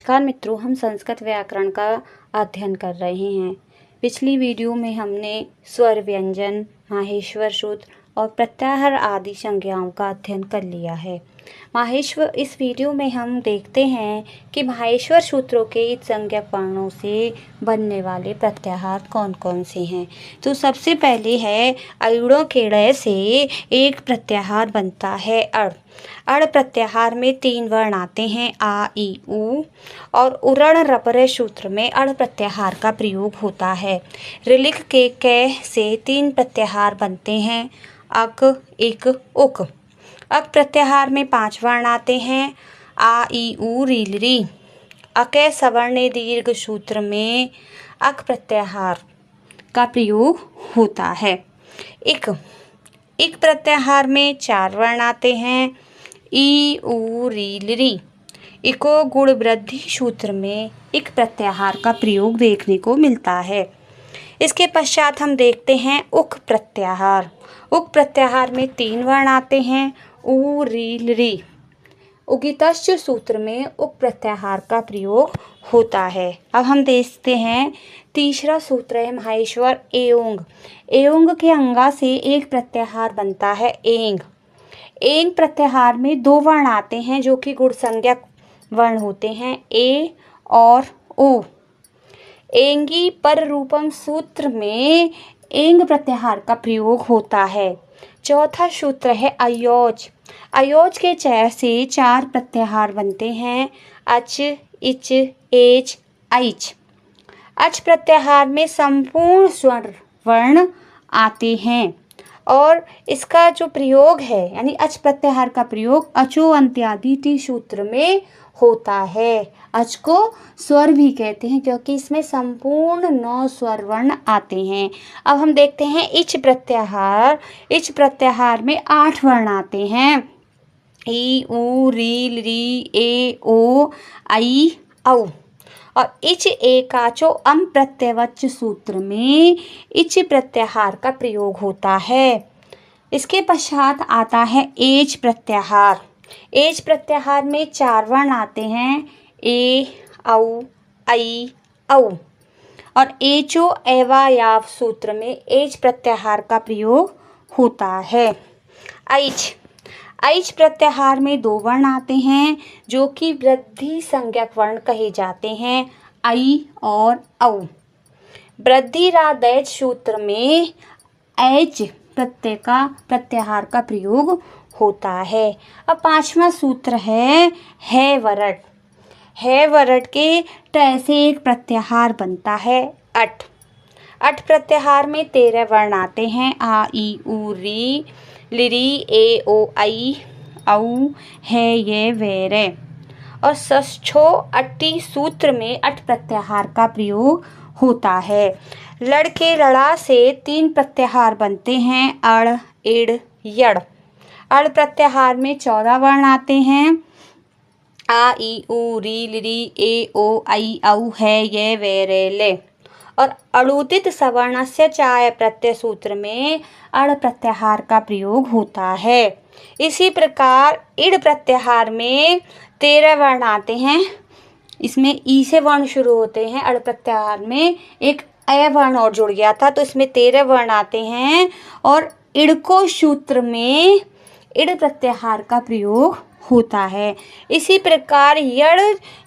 नमस्कार मित्रों, हम संस्कृत व्याकरण का अध्ययन कर रहे हैं। पिछली वीडियो में हमने स्वर व्यंजन, माहेश्वर सूत्र और प्रत्याहार आदि संज्ञाओं का अध्ययन कर लिया है। इस वीडियो में हम देखते हैं कि माहेश्वर सूत्रों के इस संज्ञक वर्णों से बनने वाले प्रत्याहार कौन कौन से हैं। तो सबसे पहले है अयुड़ों के ड़ से एक प्रत्याहार बनता है अड़। अड़ प्रत्याहार में 3 वर्ण आते हैं आ, ई, उ और उरण रपरे सूत्र में अड़ प्रत्याहार का प्रयोग होता है। ऋलिक के कै से 3 प्रत्याहार बनते हैं अक, इक, उक। अक प्रत्याहार में 5 वर्ण आते हैं आ, ई, उ, रील, री। अकै सवर्ण दीर्घ सूत्र में अक प्रत्याहार का प्रयोग होता है। इक प्रत्याहार में 4 वर्ण आते हैं ई, उ, रील, री। इको गुण वृद्धि सूत्र में इक प्रत्याहार का प्रयोग देखने को मिलता है। इसके पश्चात हम देखते हैं उक प्रत्याहार। उक प्रत्याहार में 3 वर्ण आते हैं उ, रील, री। उगितश्च सूत्र में उक प्रत्याहार का प्रयोग होता है। अब हम देखते हैं तीसरा सूत्र है माहेश्वर एओंग। एओंग के अंगा से एक प्रत्याहार बनता है एंग। एंग प्रत्याहार में 2 वर्ण आते हैं जो कि गुण संज्ञक वर्ण होते हैं ए और ओ। एंगी पर रूपम सूत्र में एंग प्रत्याहार का प्रयोग होता है। चौथा सूत्र है अयोज। अयोज के चय से 4 प्रत्याहार बनते हैं अच, इच, एच, ऐच। अच प्रत्याहार में संपूर्ण स्वर वर्ण आते हैं और इसका जो प्रयोग है यानी अच प्रत्याहार का प्रयोग अचो अंत्यादि टी सूत्र में होता है। अच को स्वर भी कहते हैं क्योंकि इसमें संपूर्ण 9 स्वर वर्ण आते हैं। अब हम देखते हैं इच प्रत्याहार। इच प्रत्याहार में 8 वर्ण आते हैं ई, उ, रील, री, ए, ओ, आई, औ। और इच एकाचो अम प्रत्ययवच सूत्र में इच प्रत्याहार का प्रयोग होता है। इसके पश्चात आता है एच प्रत्याहार। एच प्रत्याहार में 4 वर्ण आते हैं ए, औ, आई, औ। और एचो एवायाव सूत्र में एच प्रत्याहार का प्रयोग होता है। ऐच। ऐच प्रत्याहार में 2 वर्ण आते हैं जो कि वृद्धि संज्ञक वर्ण कहे जाते हैं आई और औ। वृद्धिरादैच सूत्र में ऐच प्रत्याहार का प्रयोग होता है। अब 5वां सूत्र है वरट। है वरट के ट से एक प्रत्याहार बनता है अट। अट प्रत्याहार में 13 वर्ण आते हैं आ, ई, उ, री, लिरी, ए, ओ, आई, औ, है, ये, वे, रे। और षष्ठो अट्टी सूत्र में अट प्रत्याहार का प्रयोग होता है। लड़ के लड़ा से 3 प्रत्याहार बनते हैं अड़, इड़, यड़। अड़ प्रत्याहार में 14 वर्ण आते हैं आ, ई, उ, रील, री, ए, ओ, आई, औ, है, ये, वे, रे, ले। और अड़ुदित सवर्णस्य चाय प्रत्यय सूत्र में अड़ प्रत्याहार का प्रयोग होता है। इसी प्रकार इड़ प्रत्याहार में 13 वर्ण आते हैं। इसमें ई से वर्ण शुरू होते हैं। अड़ प्रत्याहार में एक अय वर्ण और जुड़ गया था तो इसमें 13 वर्ण आते हैं और इड़को सूत्र में इड़ प्रत्याहार का प्रयोग होता है। इसी प्रकार यड़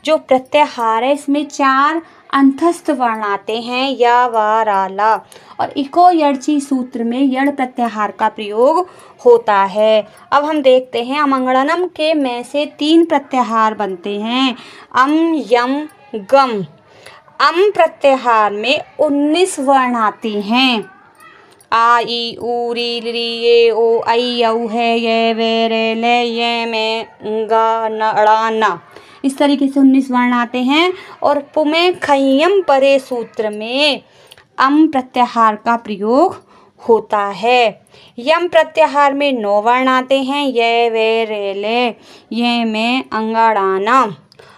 जो प्रत्याहार है इसमें 4 अंतस्थ वर्ण आते हैं या, वा, रा, ला। और इको यड़ची सूत्र में यड़ प्रत्याहार का प्रयोग होता है। अब हम देखते हैं अमंगलम के में से 3 प्रत्याहार बनते हैं अम, यम, गम। अम प्रत्याहार में 19 वर्ण आते हैं आ, ई, उ, रील, री, ए, ओ, आई, औ, है, ये, वे, रे, ले, ये, में, गा, न, ड़ा, ना। इस तरीके से 19 वर्ण आते हैं और पुमे खय्यम परे सूत्र में अम प्रत्याहार का प्रयोग होता है। यम प्रत्याहार में 9 वर्ण आते हैं ये, वे, रे, ले, ये, में, अंगाड़ाना।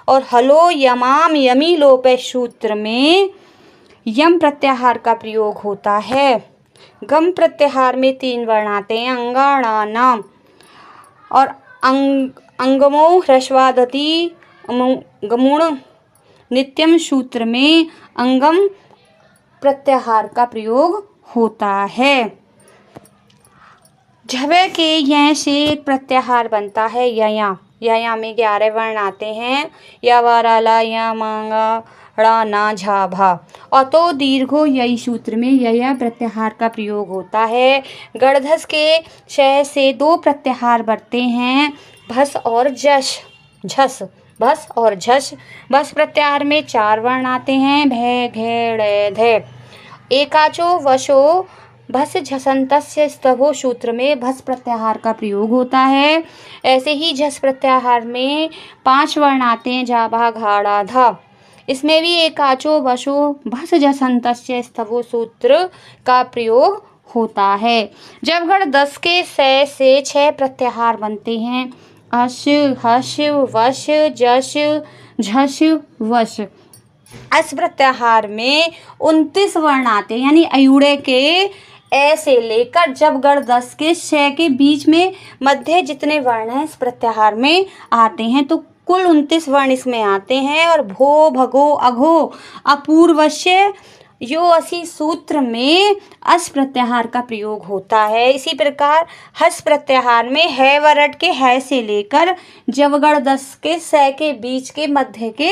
और हलो यमाम यमी लोपे सूत्र में यम प्रत्याहार का प्रयोग होता है। गम प्रत्याहार में 3 वर्ण आते हैं अंगाड़ाना और अंगमो ह्रस्वादति गमुण नित्यम सूत्र में अंगम प्रत्याहार का प्रयोग होता है। झवे के य से एक प्रत्याहार बनता है यया। यया में 11 वर्ण आते हैं। या वाराला या मांगा ड़ा ना झा भा। अतो दीर्घो यई सूत्र में यया प्रत्याहार का प्रयोग होता है। गणधस के शय से 2 प्रत्याहार बनते हैं, भस और जश। झस भस और झस। भस प्रत्याहार में 4 वर्ण आते हैं, भय घे ड़े धे। एकाचो वशो भस झसंतस्य स्तभो सूत्र में भस प्रत्याहार का प्रयोग होता है। ऐसे ही झस प्रत्याहार में 5 वर्ण आते हैं, जा भा घाड़ा धा। इसमें भी एकाचो वशो भस झसंतस्य स्तभो सूत्र का प्रयोग होता है। जब गण 10 के से 6 प्रत्याहार बनते हैं, अश हश वश जश झश वश। अस प्रत्याहार में 29 वर्ण आते हैं, यानी अयुड़े के ए से लेकर जब गण 10 के शय के बीच में मध्य जितने वर्ण हैं इस प्रत्याहार में आते हैं, तो कुल 29 वर्ण इसमें आते हैं। और भो भगो अघो अपूर्वश्य यो असी सूत्र में अस प्रत्याहार का प्रयोग होता है। इसी प्रकार हस प्रत्याहार में है वरट के है से लेकर जब गण 10 के स के बीच के मध्य के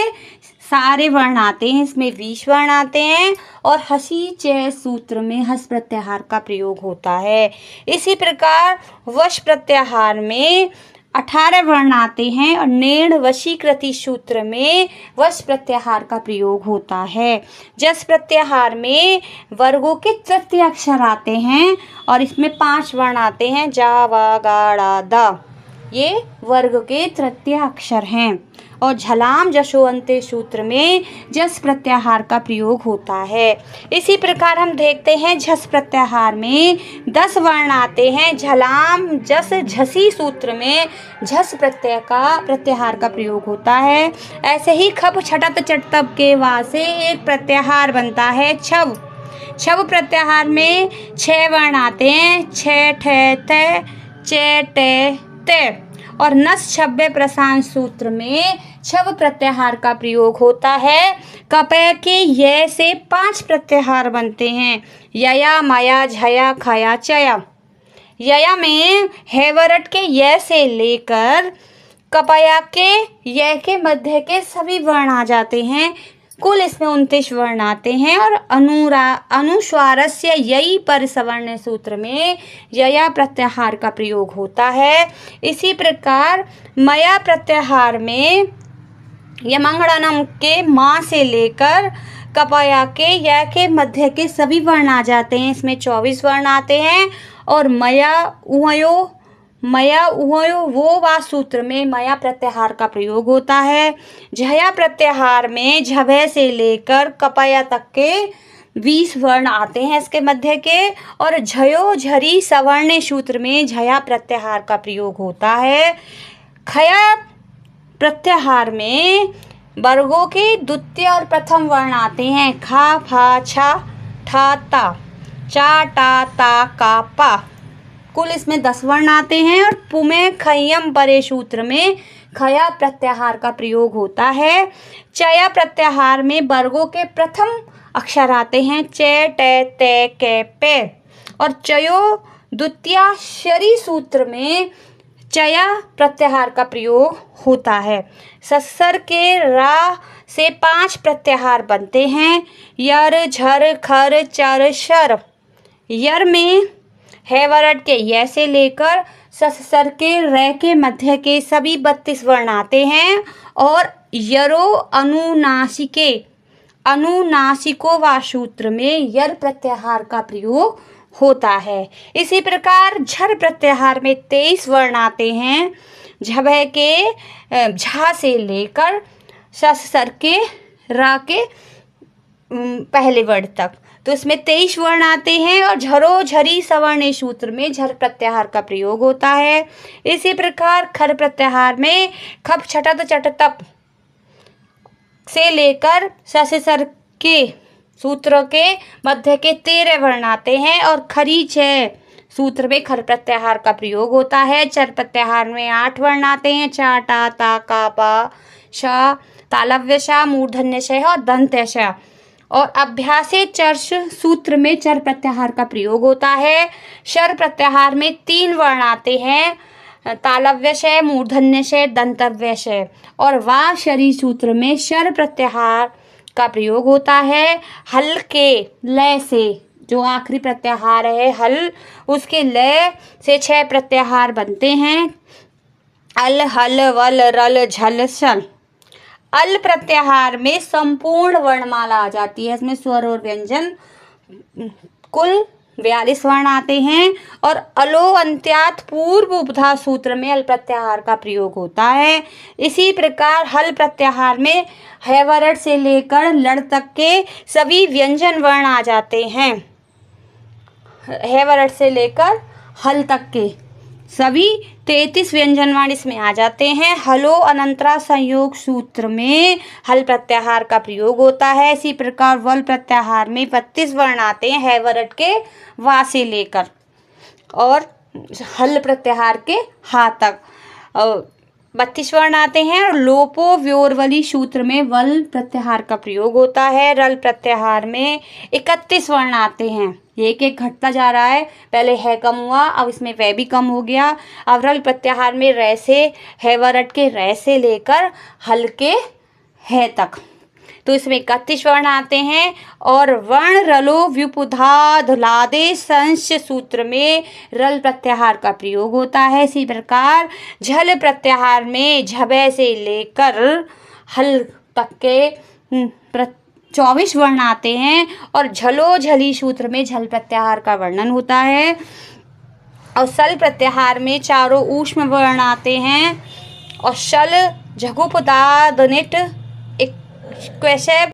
सारे वर्ण आते हैं, इसमें 20 वर्ण आते हैं। और हसी च सूत्र में हस प्रत्याहार का प्रयोग होता है। इसी प्रकार वश प्रत्याहार में 18 वर्ण आते हैं और नेण वशीकृति सूत्र में वश प्रत्याहार का प्रयोग होता है। जस प्रत्याहार में वर्गों के तृतीय अक्षर आते हैं और इसमें 5 वर्ण आते हैं, जा वा गा ड़ा दा। ये वर्ग के तृतीय अक्षर हैं। और झलाम जशोअंते सूत्र में जस प्रत्याहार का प्रयोग होता है। इसी प्रकार हम देखते हैं झस प्रत्याहार में 10 वर्ण आते हैं। झलाम जस झसी सूत्र में झस प्रत्याहार का प्रयोग होता है। ऐसे ही खप छटत चटतब के वा से एक प्रत्याहार बनता है, छव। छव प्रत्याहार में 6 वर्ण आते हैं, छ ठ थ चे टे ते। और नस छब्बे प्रशांत सूत्र में छव प्रत्याहार का प्रयोग होता है। कपय के ये से 5 प्रत्याहार बनते हैं, यया माया झया खया चया। यया में हेवरट के ये से लेकर कपया के ये के मध्य के सभी वर्ण आ जाते हैं। कुल इसमें 29 वर्ण आते हैं। और अनुस्वारस्य यई पर सवर्ण सूत्र में यया प्रत्याहार का प्रयोग होता है। इसी प्रकार मया प्रत्याहार में यमंगड़नम के माँ से लेकर कपया के या के मध्य के सभी वर्ण आ जाते हैं। इसमें 24 वर्ण आते हैं। और मया उहयो वो वा सूत्र में मया प्रत्याहार का प्रयोग होता है। झया प्रत्याहार में झभय से लेकर कपया तक के 20 वर्ण आते हैं इसके मध्य के। और झयो झरी सवर्ण सूत्र में झया प्रत्याहार का प्रयोग होता है। खया प्रत्याहार में वर्गों के द्वितीय और प्रथम वर्ण आते हैं, खा फा छा ठा ता चा टा ता का पा। कुल इसमें 10 वर्ण आते हैं। और पुमे खयम परे सूत्र में खया प्रत्याहार का प्रयोग होता है। चया प्रत्याहार में वर्गों के प्रथम अक्षर आते हैं, चे टे ते के पे। और चयो द्वितीयाक्षरी सूत्र में चया प्रत्याहार का प्रयोग होता है। सस्सर के रा से 5 प्रत्याहार बनते हैं, यर झर खर चर शर। यर में है वरट के ये से लेकर सस्सर के रे के मध्य के सभी 32 वर्ण आते हैं। और यरो अनुनासिको वा सूत्र में यर प्रत्याहार का प्रयोग होता है। इसी प्रकार झर प्रत्याहार में 23 वर्ण आते हैं, झभय के झा से लेकर सस्सर के रा के पहले वर्ण तक, तो इसमें 23 वर्ण आते हैं। और झरो झरी सवर्ण सूत्र में झर प्रत्याहार का प्रयोग होता है। इसी प्रकार खर प्रत्याहार में खप छटत चटतप से लेकर सस्सर के सूत्र के मध्य के 13 वर्ण आते हैं। और खरी छ सूत्र में खर प्रत्याहार का प्रयोग होता है। चर प्रत्याहार में 8 वर्ण आते हैं, चा टा ता का पा श, तालव्य श, मूर्धन्य श और दंत्य श। और अभ्यासे चर्ष सूत्र में चर प्रत्याहार का प्रयोग होता है। शर प्रत्याहार में 3 वर्ण आते हैं, तालव्य श, मूर्धन्य श, दंतव्य श। और वा शरी सूत्र में शर प्रत्याहार का प्रयोग होता है। हल के लय से, जो आखिरी प्रत्याहार है हल, उसके लय से 6 प्रत्याहार बनते हैं। अल, हल, वल, रल, झल, शल। अल प्रत्याहार में संपूर्ण वर्णमाला आ जाती है। इसमें स्वर और व्यंजन कुल 42 वर्ण आते हैं। और अलो अंत्यात पूर्व उपधा सूत्र में अल प्रत्याहार का प्रयोग होता है। इसी प्रकार हल प्रत्याहार में हैवरट से लेकर लड़ तक के सभी व्यंजन वर्ण आ जाते हैं। हैवरट से लेकर हल तक के सभी 33 व्यंजन वर्ण इसमें आ जाते हैं। हलो अनंतरा संयोग सूत्र में हल प्रत्याहार का प्रयोग होता है। इसी प्रकार वल प्रत्याहार में 32 वर्ण आते हैं हैवरट के वा से लेकर और हल प्रत्याहार के हा तक 32 वर्ण आते हैं। और लोपो व्योरवली सूत्र में वल प्रत्याहार का प्रयोग होता है। रल प्रत्याहार में 31 वर्ण आते हैं। एक एक घटता जा रहा है, पहले है कम हुआ, अब इसमें वह भी कम हो गया। अब रल प्रत्याहार में रै से, हैवरट के रै से लेकर हल के है तक, तो इसमें 31 वर्ण आते हैं। और वर्ण रलो व्युपुधा धुलादे संश सूत्र में रल प्रत्याहार का प्रयोग होता है। इसी प्रकार झल प्रत्याहार में झबे से लेकर हल तक के 24 वर्ण आते हैं। और झलो झली सूत्र में झल प्रत्याहार का वर्णन होता है। और सल प्रत्याहार में 4 ऊष्म वर्ण आते हैं। और शल झगुपदादनिट क्वैशे